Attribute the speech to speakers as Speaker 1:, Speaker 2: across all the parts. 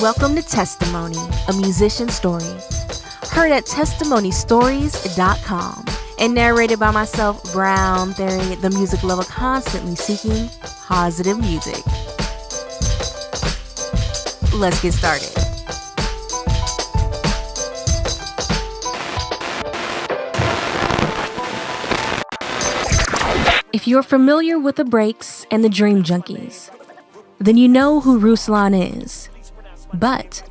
Speaker 1: Welcome to Testimony, a musician story. Heard at testimonystories.com and narrated by myself, Brown Theory, the music lover constantly seeking positive music. Let's get started. If you're familiar with the Breaks and the Dream Junkies, then you know who Ruslan is. But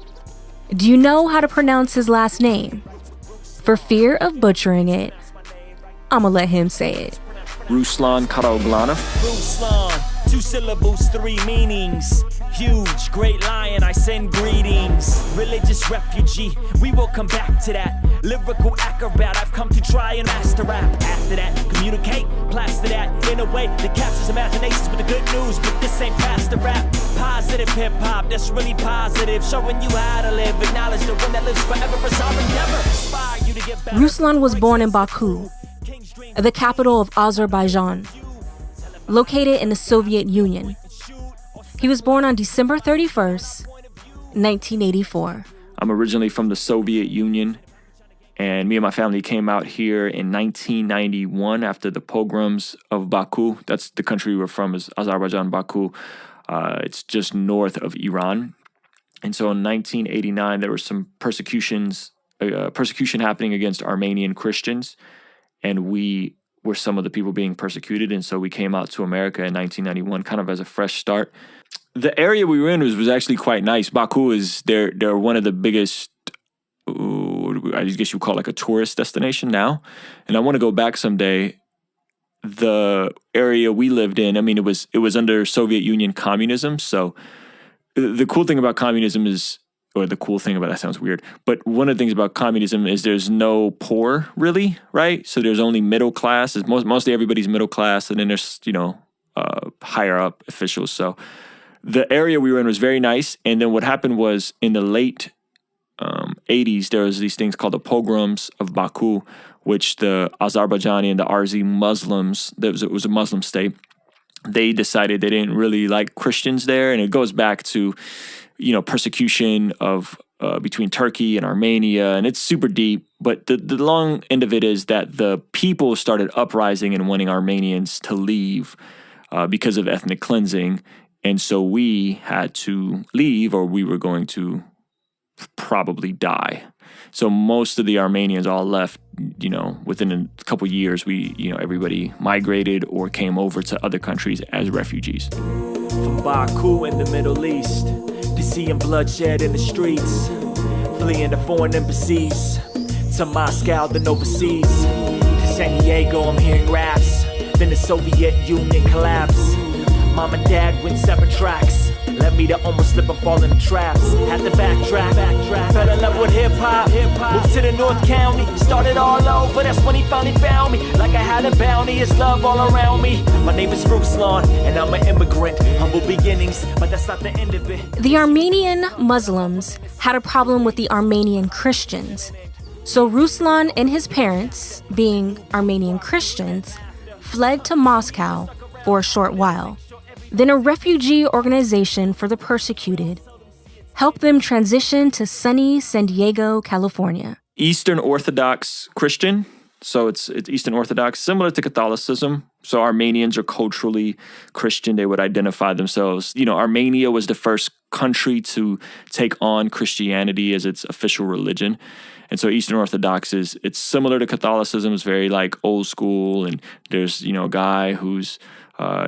Speaker 1: do you know how to pronounce his last name? For fear of butchering it, I'ma let him say it.
Speaker 2: Ruslan Karaoglanov.
Speaker 3: Ruslan, 2 syllables, 3 meanings. Huge, great lion, I send greetings. Religious refugee, we will come back to that. Lyrical acrobat, I've come to try and master rap. After that, communicate, plaster that in a way that captures imaginations with the good news. But this ain't past the rap. Positive hip-hop, that's really positive. Showing you how to live, acknowledge the one that lives forever. It's our endeavor. Inspire you to get better.
Speaker 1: Ruslan was born in Baku, the capital of Azerbaijan, located in the Soviet Union. He was born on December 31st, 1984.
Speaker 2: I'm originally from the Soviet Union, and me and my family came out here in 1991 after the pogroms of Baku. That's the country we're from, is Azerbaijan, Baku. It's just north of Iran. And so in 1989, there was some persecution happening against Armenian Christians, and we were some of the people being persecuted. And so we came out to America in 1991, kind of as a fresh start. The area we were in was actually quite nice. Baku is, they're one of the biggest, I guess you would call it like a tourist destination now. And I want to go back someday. The area we lived in, I mean, it was under Soviet Union communism. So the cool thing about communism is, or the cool thing about that sounds weird, but one of the things about communism is there's no poor, really, right? So there's only middle class. Mostly everybody's middle class, and then there's, higher up officials. So the area we were in was very nice. And then what happened was in the late 80s, there was these things called the pogroms of Baku, which the Azerbaijani and the Arzi Muslims, it was a Muslim state, they decided they didn't really like Christians there. And it goes back to, persecution of between Turkey and Armenia, and it's super deep. But the long end of it is that the people started uprising and wanting Armenians to leave because of ethnic cleansing. And so we had to leave, or we were going to probably die. So most of the Armenians all left, within a couple years, everybody migrated or came over to other countries as refugees.
Speaker 3: From Baku in the Middle East, to seeing bloodshed in the streets, fleeing to foreign embassies, to Moscow, then overseas, to San Diego, I'm hearing raps, then the Soviet Union collapse. Mom and dad went separate tracks, led me to almost slip and fall into traps. Had to backtrack, fell in love with hip-hop, moved to the North County, started all over, that's when he finally found me. Like I had a bounty, it's love all around me. My name is Ruslan, and I'm an immigrant, humble beginnings, but that's not the end of it.
Speaker 1: The Armenian Muslims had a problem with the Armenian Christians. So Ruslan and his parents, being Armenian Christians, fled to Moscow for a short while. Then a refugee organization for the persecuted helped them transition to sunny San Diego, California.
Speaker 2: Eastern Orthodox Christian, so it's Eastern Orthodox, similar to Catholicism. So Armenians are culturally Christian. They would identify themselves. Armenia was the first country to take on Christianity as its official religion. And so Eastern Orthodox it's similar to Catholicism. It's very like old school, and there's, a guy who's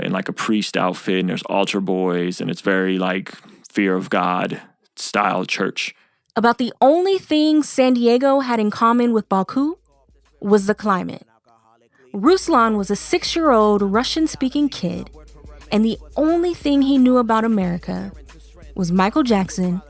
Speaker 2: in like a priest outfit, and there's altar boys, and it's very like fear of God style church.
Speaker 1: About the only thing San Diego had in common with Baku was the climate. Ruslan was a 6-year-old Russian-speaking kid, and the only thing he knew about America was Michael Jackson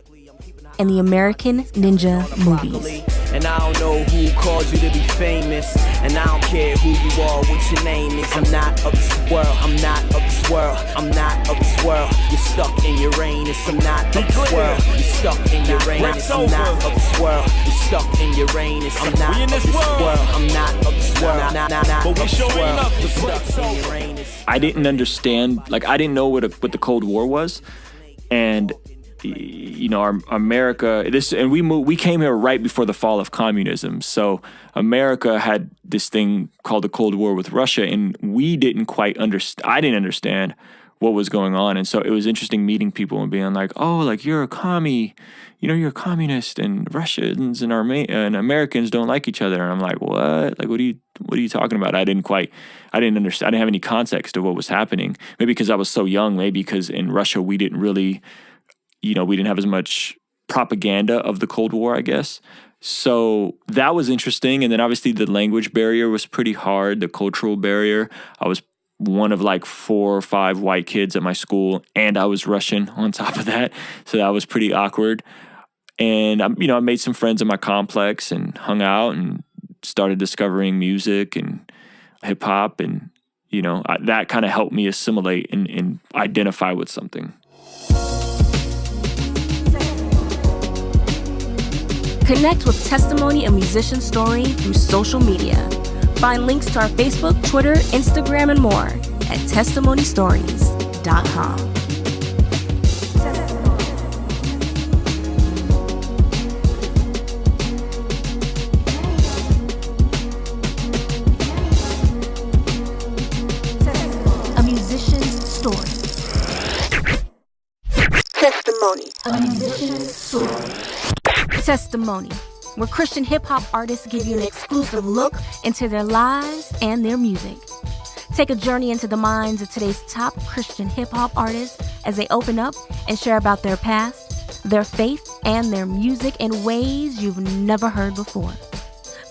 Speaker 1: and the American Ninja movies.
Speaker 3: And I don't know who caused you to be famous, and I don't care who you are, what your name is. I'm not of this world, I'm not of this world, I'm not of this world. You're stuck in Uranus, I'm not of this world. You're stuck in Uranus, I'm not of this world. You're stuck in Uranus, I'm not of this world. I'm not of this world, not of this world. You're stuck in Uranus.
Speaker 2: I didn't understand, I didn't know what the Cold War was, and our America, we came here right before the fall of communism. So America had this thing called the Cold War with Russia, and we didn't quite I didn't understand what was going on. And so it was interesting meeting people and being like, oh, like you're a commie, you're a communist, and Russians and Americans don't like each other. And I'm like, what? Like, what are you talking about? I didn't understand. I didn't have any context of what was happening. Maybe because I was so young, maybe because in Russia, we didn't really, we didn't have as much propaganda of the Cold War, I guess. So that was interesting. And then obviously the language barrier was pretty hard, the cultural barrier. I was one of like 4 or 5 white kids at my school, and I was Russian on top of that. So that was pretty awkward. And, I made some friends in my complex and hung out and started discovering music and hip hop. And, that kind of helped me assimilate and identify with something.
Speaker 1: Connect with Testimony, a musician story, through social media. Find links to our Facebook, Twitter, Instagram, and more at testimonystories.com. A musician's story. Testimony. A musician's story. Testimony, where Christian hip-hop artists give you an exclusive look into their lives and their music. Take a journey into the minds of today's top Christian hip-hop artists as they open up and share about their past, their faith, and their music in ways you've never heard before.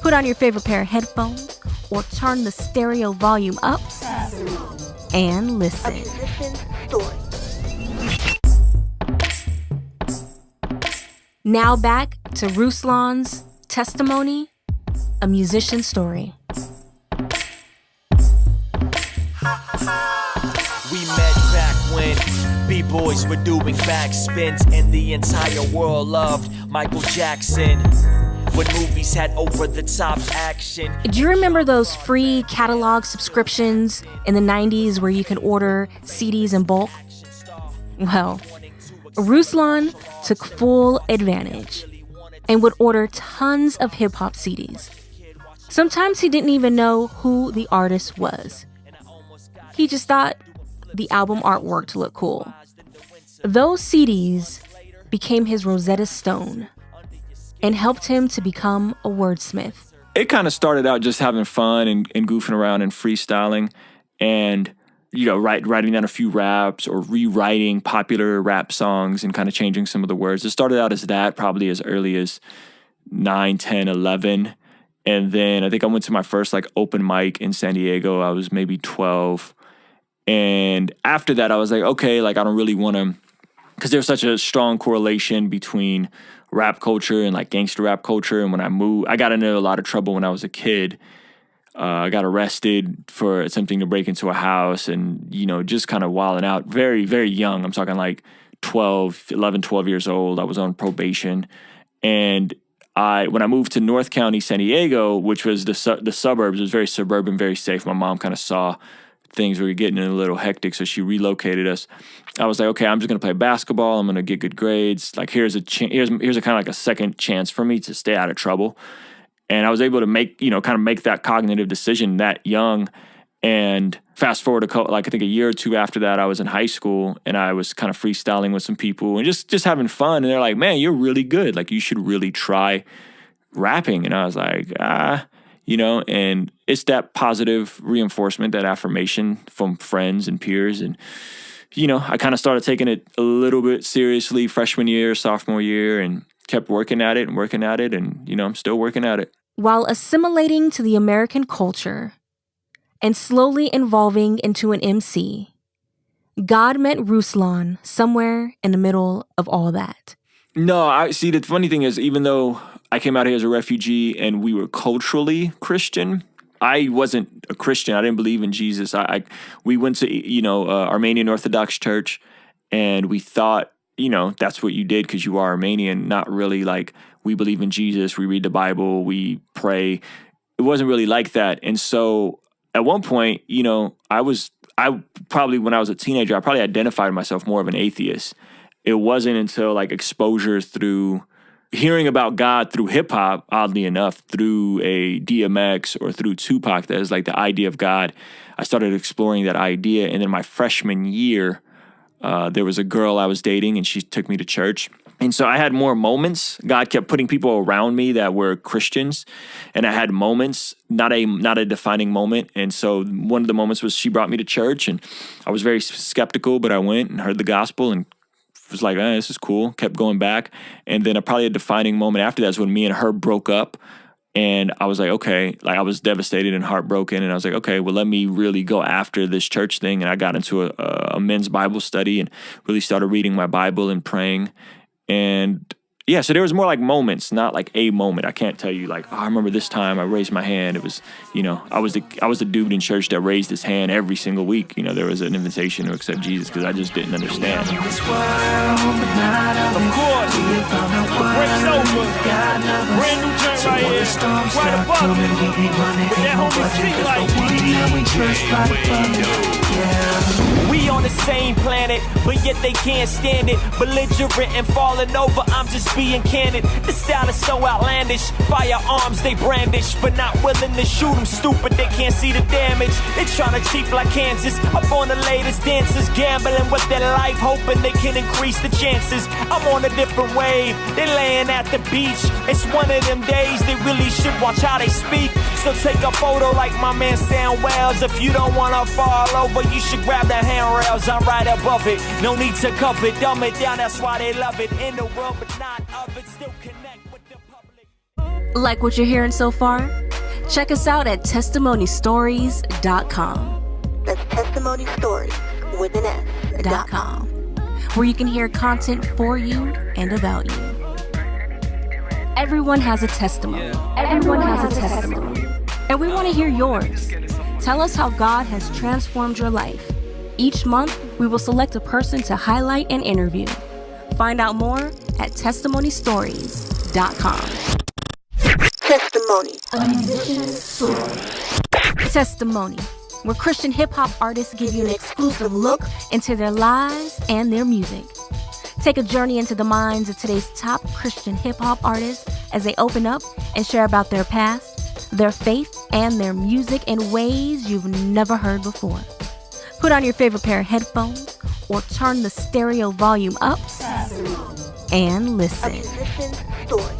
Speaker 1: Put on your favorite pair of headphones or turn the stereo volume up and listen. A musician's story. Now back to Ruslan's Testimony, a musician's story.
Speaker 3: We met back when B-boys were doing backspins and the entire world loved Michael Jackson. When movies had over-the-top action.
Speaker 1: Do you remember those free catalog subscriptions in the 90s where you could order CDs in bulk? Well, Ruslan took full advantage and would order tons of hip-hop CDs. Sometimes he didn't even know who the artist was. He just thought the album artwork looked cool. Those CDs became his Rosetta Stone and helped him to become a wordsmith.
Speaker 2: It kind of started out just having fun and goofing around and freestyling and writing down a few raps or rewriting popular rap songs and kind of changing some of the words. It started out as that, probably as early as 9, 10, 11. And then I think I went to my first open mic in San Diego. I was maybe 12. And after that, I was like, okay, I don't really want to, because there's such a strong correlation between rap culture and gangster rap culture. And when I moved, I got into a lot of trouble when I was a kid. I got arrested for attempting to break into a house and, just kind of wilding out very, very young. I'm talking 11, 12 years old. I was on probation. And when I moved to North County, San Diego, which was the suburbs, it was very suburban, very safe. My mom kind of saw things were getting a little hectic, so she relocated us. I was like, okay, I'm just going to play basketball. I'm going to get good grades. Here's a kind of a second chance for me to stay out of trouble. And I was able to make that cognitive decision that young. And fast forward I think a year or two after that, I was in high school and I was kind of freestyling with some people and just having fun. And they're like, man, you're really good. You should really try rapping. And I was like, and it's that positive reinforcement, that affirmation from friends and peers. And, I kind of started taking it a little bit seriously freshman year, sophomore year, and kept working at it. And, I'm still working at it.
Speaker 1: While assimilating to the American culture and slowly evolving into an MC, God met Ruslan somewhere in the middle of all that.
Speaker 2: No, I see. The funny thing is, even though I came out here as a refugee and we were culturally Christian, I wasn't a Christian. I didn't believe in Jesus. We went to Armenian Orthodox Church, and we thought that's what you did because you are Armenian. Not really we believe in Jesus. We read the Bible. We pray. It wasn't really like that. And so at one point, I probably when I was a teenager, I probably identified myself more of an atheist. it wasn't until like exposure through hearing about God through hip hop, oddly enough, through a DMX or through Tupac, that is like the idea of God. I started exploring that idea. And then my freshman year, there was a girl I was dating and she took me to church. And so I had more moments. God kept putting people around me that were Christians, and I had moments, not a defining moment. And so one of the moments was she brought me to church, and I was very skeptical, but I went and heard the gospel and was like, this is cool. Kept going back. And then probably a defining moment after that is when me and her broke up. And I was like, okay, like I was devastated and heartbroken. And I was like, okay, well, let me really go after this church thing. And I got into a men's Bible study and really started reading my Bible and praying. And yeah, so there was more like moments, not like a moment. I can't tell you like, I remember this time I raised my hand. It was, I was the dude in church that raised his hand every single week. There was an invitation to accept Jesus because I just didn't understand.
Speaker 3: Of course, the break's over. Brand new joint right here, right above it. With that homie street light. We on the same planet, but yet they can't stand it. Belligerent and falling over, I'm just being candid. The style is so outlandish. Firearms they brandish, but not willing to shoot them. Stupid, they can't see the damage. They tryna cheat like Kansas. Up on the latest dances, gambling with their life, hoping they can increase the chances. I'm on a different wave. They laying at the beach. It's one of them days. They really should watch how they speak. So take a photo like my man Sam Wells. If you don't wanna fall over, you should grab the handrails. I'm right above it. No need to cuff it. Dumb it down. That's why they love it. In the world, but not of it. Still connect with the public.
Speaker 1: Like what you're hearing so far? Check us out at testimonystories.com.
Speaker 4: That's testimony stories with an S.com.
Speaker 1: Where you can hear content for you and about you. Everyone has a testimony. Everyone has a testimony. And we want to hear yours. Tell us how God has transformed your life. Each month, we will select a person to highlight and interview. Find out more at testimonystories.com.
Speaker 4: Testimony.
Speaker 1: A musician's story. Testimony, where Christian hip-hop artists give you an exclusive look into their lives and their music. Take a journey into the minds of today's top Christian hip-hop artists as they open up and share about their past, their faith, and their music in ways you've never heard before. Put on your favorite pair of headphones or turn the stereo volume up and
Speaker 4: A
Speaker 1: listen.
Speaker 4: musician's story.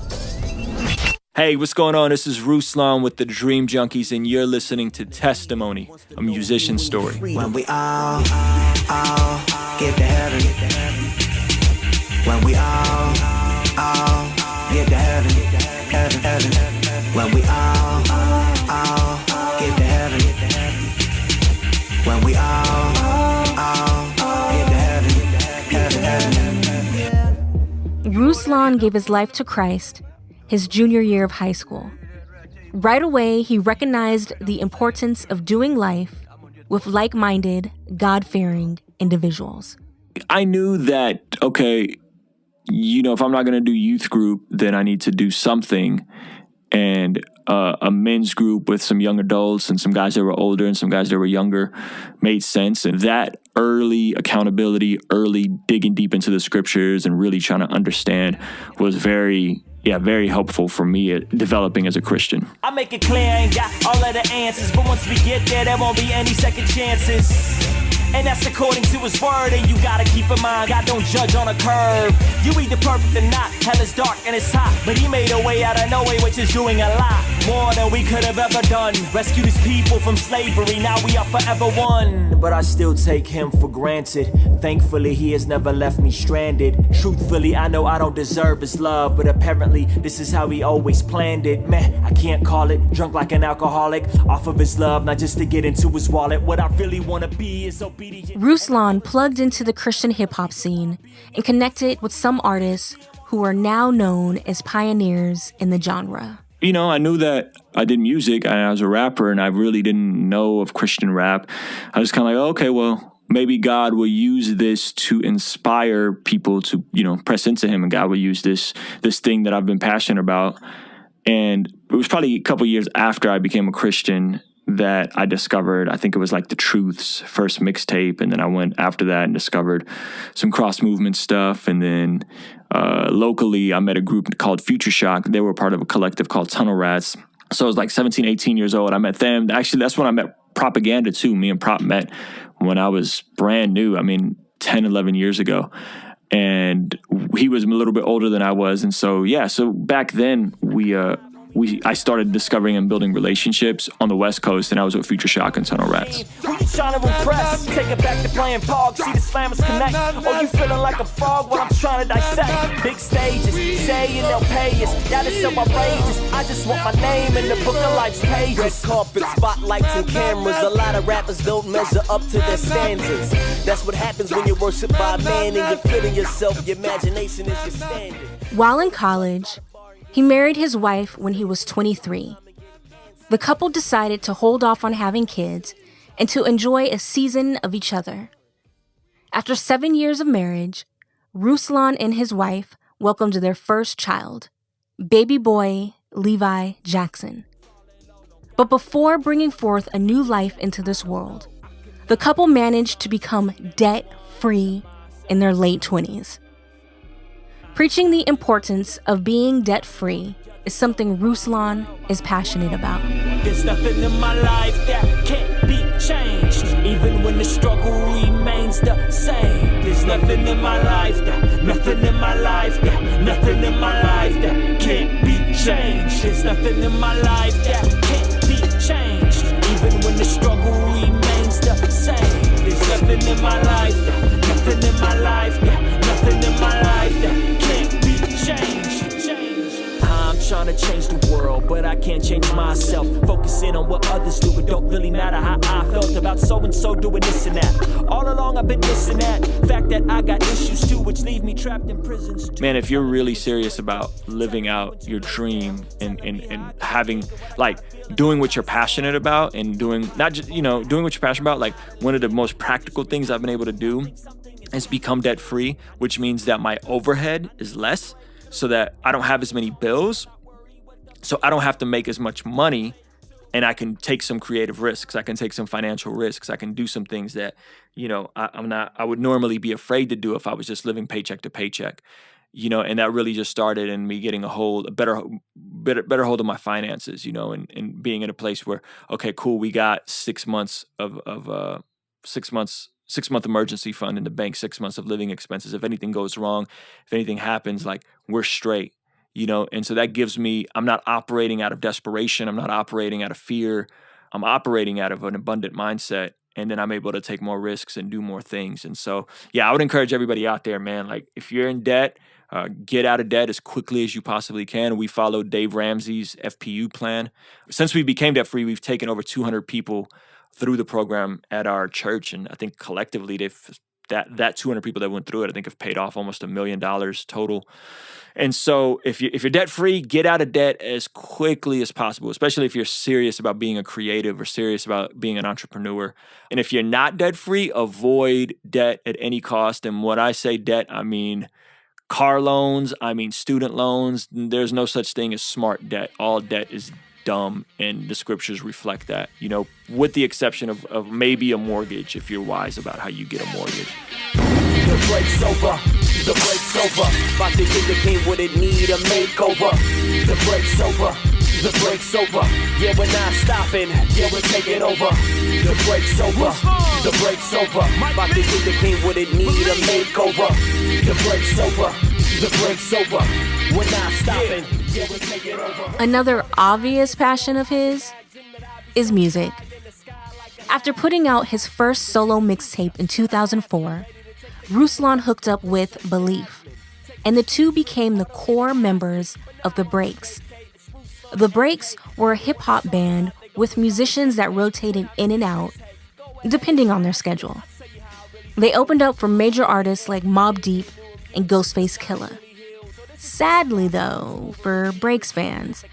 Speaker 2: Hey, what's going on? This is Ruslan with the Dream Junkies, and you're listening to Testimony, a musician's story.
Speaker 5: When we all get to heaven. When we all get to heaven. When we all get to heaven. When we all get to heaven.
Speaker 1: Ruslan gave his life to Christ his junior year of high school. Right away, he recognized the importance of doing life with like-minded, God-fearing individuals.
Speaker 2: I knew that, okay, if I'm not going to do youth group, then I need to do something. And a men's group with some young adults and some guys that were older and some guys that were younger made sense. And that early accountability, early digging deep into the scriptures and really trying to understand was very helpful for me at developing as a Christian.
Speaker 3: I make it clear I ain't got all of the answers, but once we get there won't be any second chances. And that's according to his word, and you gotta keep in mind, God don't judge on a curve. You either perfect or not, hell is dark and it's hot, but he made a way out of no way, which is doing a lot more than we could have ever done. Rescued his people from slavery, now we are forever one. But I still take him for granted. Thankfully, he has never left me stranded. Truthfully, I know I don't deserve his love, but apparently this is how he always planned it. Man, I can't call it, drunk like an alcoholic, off of his love, not just to get into his wallet. What I really wanna be is obedient.
Speaker 1: Ruslan plugged into the Christian hip-hop scene and connected with some artists who are now known as pioneers in the genre.
Speaker 2: I knew that I did music and I was a rapper, and I really didn't know of Christian rap. I was kind of like, okay, well, maybe God will use this to inspire people to, press into him, and God will use this thing that I've been passionate about. And it was probably a couple years after I became a Christian that I discovered, I think it was like The Truth's first mixtape. And then I went after that and discovered some cross movement stuff. And then locally, I met a group called Future Shock. They were part of a collective called Tunnel Rats. So I was like 17, 18 years old. I met them. Actually, that's when I met Propaganda too. Me and Prop met when I was brand new. I mean, 10, 11 years ago. And he was a little bit older than I was. And so, yeah, so back then I started discovering and building relationships on the West Coast, and I was with Future Shock and Tunnel Rats.
Speaker 3: Who you trying to impress? Take it back to playing Pog, see the slammers connect. Oh, you feeling like a frog when I'm trying to dissect. Big stages, saying they'll pay us. That is so outrageous. I just want my name in the book of life's pages. Red carpet, spotlights and cameras. A lot of rappers don't measure up to their standards. That's what happens when you're worshipped by a man and you're feeling yourself. Your imagination is your standard.
Speaker 1: While in college, he married his wife when he was 23. The couple decided to hold off on having kids and to enjoy a season of each other. After 7 years of marriage, Ruslan and his wife welcomed their first child, baby boy Levi Jackson. But before bringing forth a new life into this world, the couple managed to become debt-free in their late 20s. Preaching the importance of being debt-free is something Ruslan is passionate about.
Speaker 3: There's nothing in my life that can't be changed, even when the struggle remains the same. There's nothing in my life that, nothing in my life that, nothing in my life that can't be changed. There's nothing in my life that can't be changed, even when the struggle remains the same. There's nothing in my life that, nothing in my life that, nothing in my life that can't be changed. I'm trying to change the world, but I can't change myself. Focusing on what others do, it don't really matter how I felt about so-and-so doing this and that. All along I've been missing that fact that I got issues too, which leave me trapped in prisons too.
Speaker 2: Man, if you're really serious about living out your dream and having, like, doing what you're passionate about and doing, not just, doing what you're passionate about, like, one of the most practical things I've been able to do is become debt-free, which means that my overhead is less, so that I don't have as many bills, so I don't have to make as much money, and I can take some creative risks. I can take some financial risks. I can do some things that, I would normally be afraid to do if I was just living paycheck to paycheck, and that really just started in me getting a better hold of my finances, and being in a place where, okay, cool, we got 6 months of 6-month emergency fund in the bank, 6 months of living expenses. If anything goes wrong, if anything happens, like, we're straight, and so that gives me, I'm not operating out of desperation. I'm not operating out of fear. I'm operating out of an abundant mindset. And then I'm able to take more risks and do more things. And so, yeah, I would encourage everybody out there, man, like, if you're in debt, get out of debt as quickly as you possibly can. We followed Dave Ramsey's FPU plan. Since we became debt free, we've taken over 200 people through the program at our church, and I think collectively that 200 people that went through it, I think, have paid off almost $1 million total. And so if you're debt free, get out of debt as quickly as possible, especially if you're serious about being a creative or serious about being an entrepreneur. And if you're not debt free, avoid debt at any cost. And when I say debt, I mean car loans, I mean student loans. There's no such thing as smart debt. All debt is dumb, and the scriptures reflect that, with the exception of maybe a mortgage, if you're wise about how you get a mortgage.
Speaker 3: The break's over, the break's over. About to indicate what it need, a makeover. The break's over, the break's over. Yeah, we're not stopping, yeah, we're taking over. The break's over, the break's over. About to indicate what it need, a makeover. The break's over, the break's over. We're not stopping.
Speaker 1: Another obvious passion of his is music. After putting out his first solo mixtape in 2004, Ruslan hooked up with Belief, and the two became the core members of The Breaks. The Breaks were a hip-hop band with musicians that rotated in and out, depending on their schedule. They opened up for major artists like Mobb Deep and Ghostface Killah. Sadly, though, for Breaks fans,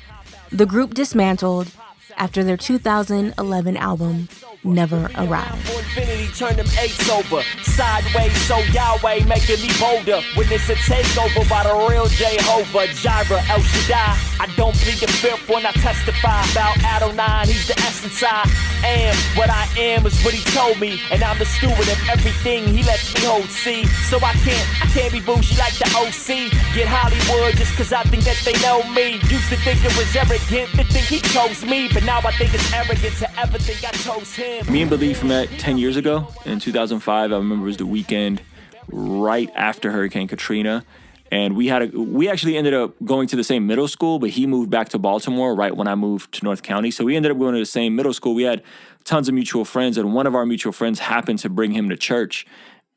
Speaker 1: the group dismantled after their 2011 album Never Arrived.
Speaker 3: Infinity turn them eights over. Sideways, so Yahweh making me bolder. Witness a takeover by the real Jehovah Jireh, El Shaddai. I don't plead the fifth when I testify about Adonai. He's the essence I am. What I am is what he told me, and I'm the steward of everything he lets me hold. See, so I can't be bougie like the OC. Get Hollywood just cause I think that they know me. Used to think it was arrogant to think he chose me, but now I think it's arrogant to ever think I chose him.
Speaker 2: Me and Belief met 10 years ago in 2005. I remember it was the weekend right after Hurricane Katrina. And we actually ended up going to the same middle school, but he moved back to Baltimore right when I moved to North County. So we ended up going to the same middle school. We had tons of mutual friends, and one of our mutual friends happened to bring him to church.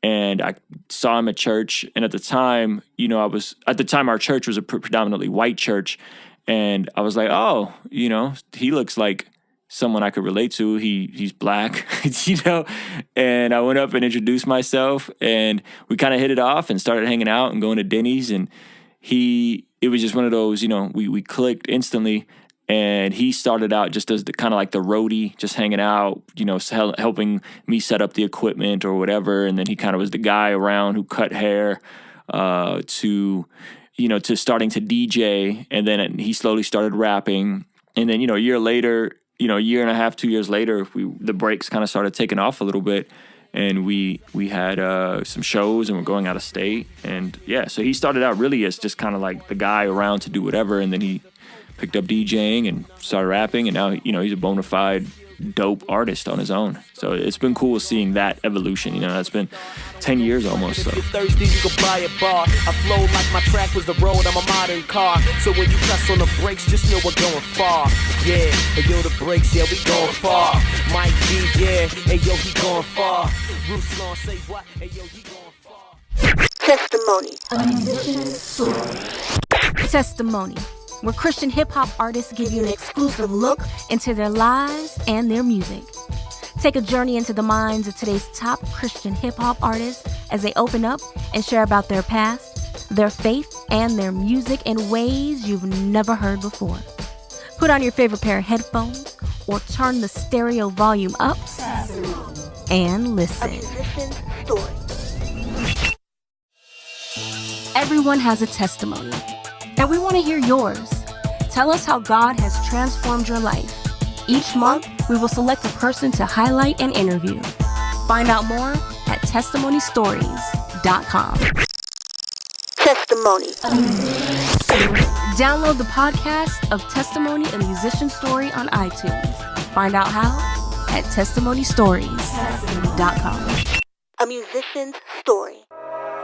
Speaker 2: And I saw him at church. And at the time, our church was a predominantly white church. And I was like, oh, he looks like someone I could relate to. He's black, and I went up and introduced myself, and we kind of hit it off and started hanging out and going to Denny's. And it was just one of those, we clicked instantly. And he started out just as the kind of like the roadie, just hanging out, helping me set up the equipment or whatever. And then he kind of was the guy around who cut hair, to starting to DJ. And then he slowly started rapping. And then, a year later, a year and a half, 2 years later, the breaks kind of started taking off a little bit. And we had some shows, and we're going out of state. And yeah, so he started out really as just kind of like the guy around to do whatever. And then he picked up DJing and started rapping, and now he's a bona fide dope artist on his own. So it's been cool seeing that evolution. That's been 10 years almost. So.
Speaker 3: If you're thirsty, you can buy a bar. I flow like my track was the road. I'm a modern car. So when you press on the brakes, just know we're going far. Yeah, hey yo, the brakes, yeah, we going far. Mike B, yeah, hey yo, he going far. Ruslan, say what? Hey yo, he going far.
Speaker 4: Testimony.
Speaker 1: Testimony, where Christian hip-hop artists give you an exclusive look into their lives and their music. Take a journey into the minds of today's top Christian hip-hop artists as they open up and share about their past, their faith, and their music in ways you've never heard before. Put on your favorite pair of headphones or turn the stereo volume up and listen.
Speaker 4: A musician's story.
Speaker 1: Everyone has a testimony, and we want to hear yours. Tell us how God has transformed your life. Each month, we will select a person to highlight and interview. Find out more at testimonystories.com.
Speaker 4: Testimony.
Speaker 1: Download the podcast of Testimony, a Musician Story on iTunes. Find out how at testimonystories.com.
Speaker 4: A musician's story.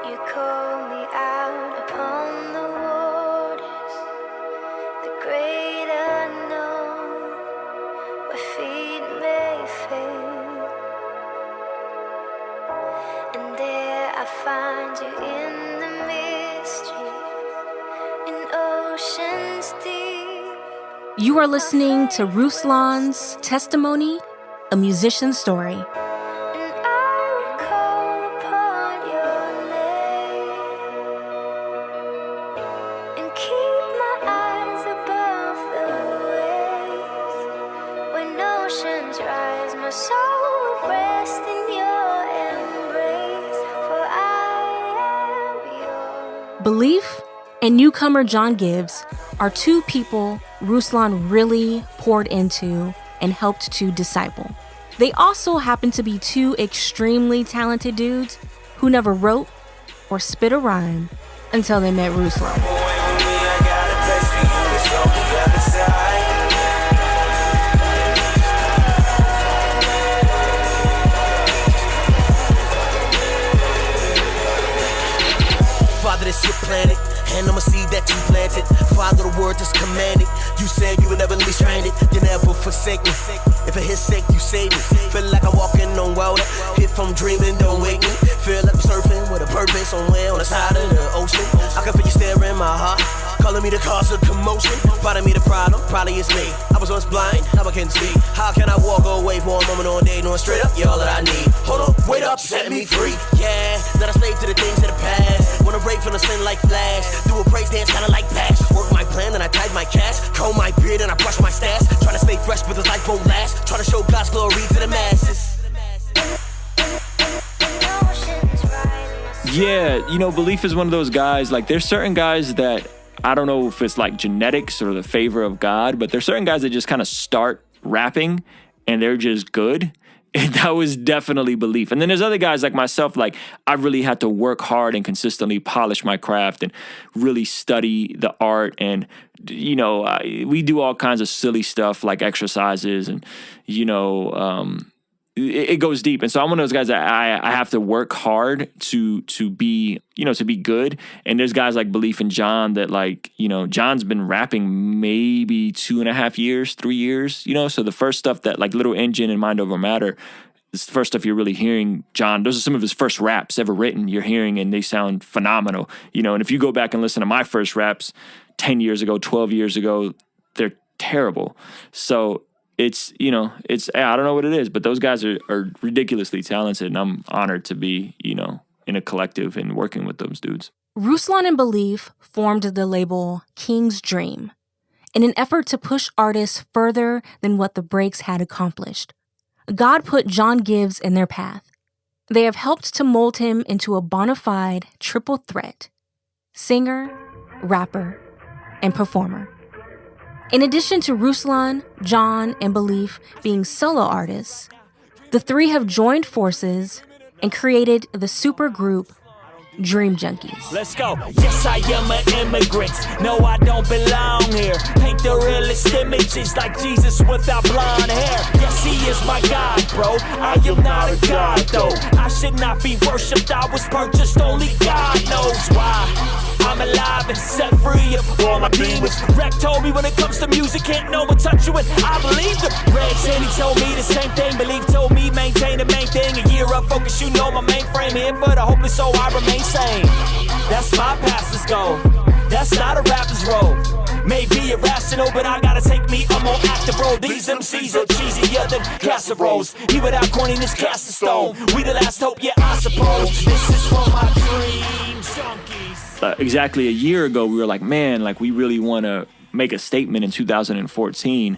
Speaker 6: You call me out upon the waters, the great unknown, where feet may fail. And there I find you in the mystery, in oceans deep.
Speaker 1: You are listening to Ruslan's Testimony, a Musician Story.
Speaker 6: And I will call upon your name and keep my eyes above the waves. When oceans rise, my soul will rest in your embrace, for I am yours.
Speaker 1: Belief and newcomer John Gibbs are two people Ruslan really poured into and helped to disciple. They also happen to be two extremely talented dudes who never wrote or spit a rhyme until they met Ruslan.
Speaker 7: Father, this your planet, and I'm a seed that you planted. Father, the word that's commanded. You said you would never leave stranded. You never forsake me. If it hits sake, you save me. Feel like I'm walking on water. If I'm dreaming, don't wake me. Feel like I'm surfing with a purpose somewhere on the side of the ocean. I can feel you staring my heart, calling me the cause of commotion. Part of me the problem, probably it's me. I was once blind, now I can see. How can I walk away for a moment all day, knowing straight up, you're all that I need? Hold on, wait up, set me free. Yeah, not a slave to the things of the past. Wanna break from the sin like Flash. Do a praise dance, kinda like Bash. Work my plan, then I type my cash. Comb my beard, and I brush my stash. Trying to stay fresh, but this life won't last. Trying to show God's glory to the masses.
Speaker 2: Yeah, belief is one of those guys. Like, there's certain guys that I don't know if it's like genetics or the favor of God, but there's certain guys that just kind of start rapping and they're just good. And that was definitely belief. And then there's other guys like myself, like I really had to work hard and consistently polish my craft and really study the art. And, we do all kinds of silly stuff like exercises and, it goes deep. And so I'm one of those guys that I have to work hard to be, to be good. And there's guys like Belief and John that like, John's been rapping maybe 2.5 years, 3 years, so the first stuff that like Little Engine and Mind Over Matter, this is the first stuff you're really hearing John. Those are some of his first raps ever written you're hearing, and they sound phenomenal, and if you go back and listen to my first raps 10 years ago, 12 years ago, they're terrible. So it's, I don't know what it is, but those guys are ridiculously talented, and I'm honored to be, in a collective and working with those dudes.
Speaker 1: Ruslan and Belief formed the label King's Dream in an effort to push artists further than what the Breaks had accomplished. God put John Gibbs in their path. They have helped to mold him into a bona fide triple threat: singer, rapper, and performer. In addition to Ruslan, John, and Belief being solo artists, the three have joined forces and created the supergroup Dream Junkies.
Speaker 3: Let's go. Yes, I am an immigrant. No, I don't belong here. Paint the realest images like Jesus without blonde hair. Yes, he is my God, bro. I am not a god, though. I should not be worshipped. I was purchased. Only God knows why. I'm alive and set free of all my demons. Rec told me when it comes to music, can't no one touch you, and I believed him. Red Sandy told me the same thing. Belief told me maintain the main thing. A year of focus, my mainframe here for the hopeless, so I remain sane. That's my pastor's goal. That's not a rapper's role. Maybe irrational, but I gotta take me a more active role. These MCs are cheesier than casseroles. He without corniness cast a stone. We the last hope, yeah, I suppose. This is for my Dream Junkies.
Speaker 2: Exactly a year ago, we were like, man, like we really want to make a statement in 2014.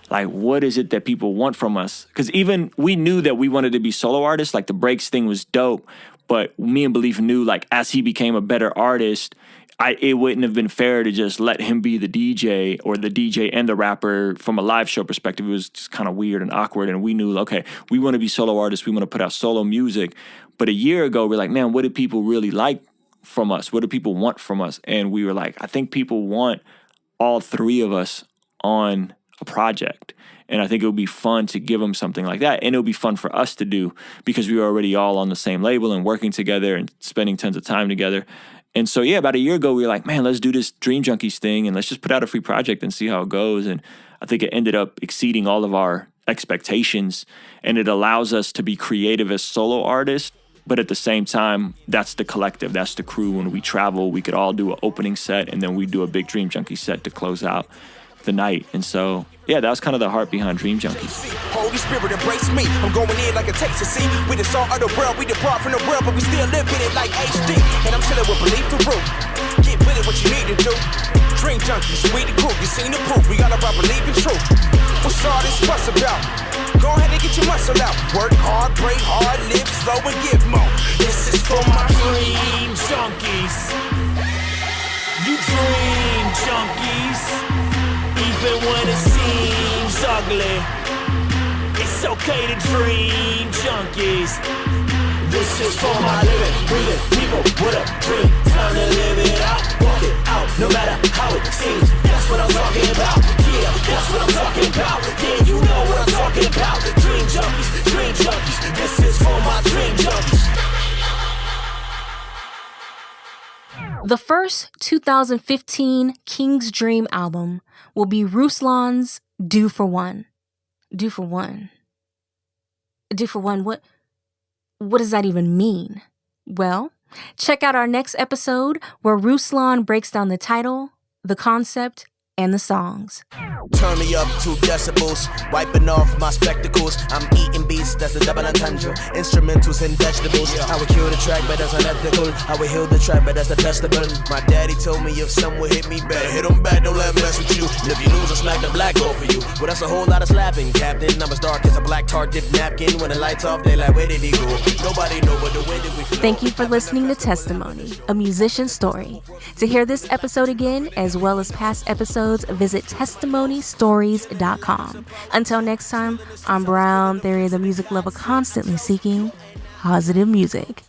Speaker 2: Like, what is it that people want from us? Because even we knew that we wanted to be solo artists. Like the Breaks thing was dope, but me and Belief knew like as he became a better artist, it wouldn't have been fair to just let him be the DJ or the DJ and the rapper from a live show perspective. It was just kind of weird and awkward. And we knew, okay, we want to be solo artists. We want to put out solo music. But a year ago, we're like, man, what do people really like from us? What do people want from us? And we were like, I think people want all three of us on a project. And I think it would be fun to give them something like that. And it would be fun for us to do because we were already all on the same label and working together and spending tons of time together. And so, yeah, about a year ago, we were like, man, let's do this Dream Junkies thing and let's just put out a free project and see how it goes. And I think it ended up exceeding all of our expectations. And it allows us to be creative as solo artists. But at the same time, that's the collective, that's the crew. When we travel, we could all do an opening set and then we do a big Dream Junkie set to close out the night. And so, yeah, that was kind of the heart behind Dream Junkies.
Speaker 7: Holy Spirit embrace me. I'm going in like a taste to see. We the salt of the world, we the brought from the world, but we still live in it like HD. And I'm chilling with Belief and Root. Get with it, what you need to do. Dream Junkies, we the group, you seen the proof. We got about believing truth. What's all this fuss about? Go ahead and get your muscle out. Work hard, pray hard, live slow and give more. This is for my
Speaker 3: Dream Junkies. You Dream Junkies. Even when it seems ugly, it's okay to dream, junkies. This is for my living, breathing people with a dream. Time to live it out, walk it out, no matter how it seems. That's what I'm talking about, yeah, that's what I'm talking about. Yeah, you know what I'm talking about. Dream junkies, this is for my dream junkies.
Speaker 1: The first 2015 King's Dream album will be Ruslan's Do For One. Do For One? Do For One, what does that even mean? Well, check out our next episode where Ruslan breaks down the title, the concept, and the songs.
Speaker 7: Turn me up 2 decibels, wiping off my spectacles. I'm eating beats, that's a double entendre. Instrumentals and vegetables. I would kill the track, but that's unethical. I would heal the track, but that's detestable. My daddy told me if someone hit me, better hit him back, don't let him mess with you. And if you lose, I'll smack the black off of you. Well, that's a whole lot of slapping, Captain. I'm as dark as a black tar dip napkin. When the lights off, they like, where did he go? Nobody know, but the way that we flow.
Speaker 1: Thank you for listening to Testimony, a musician's story. To hear this episode again, as well as past episodes, visit testimonystories.com. Until next time, I'm Brown, Theory of the music lover constantly seeking positive music.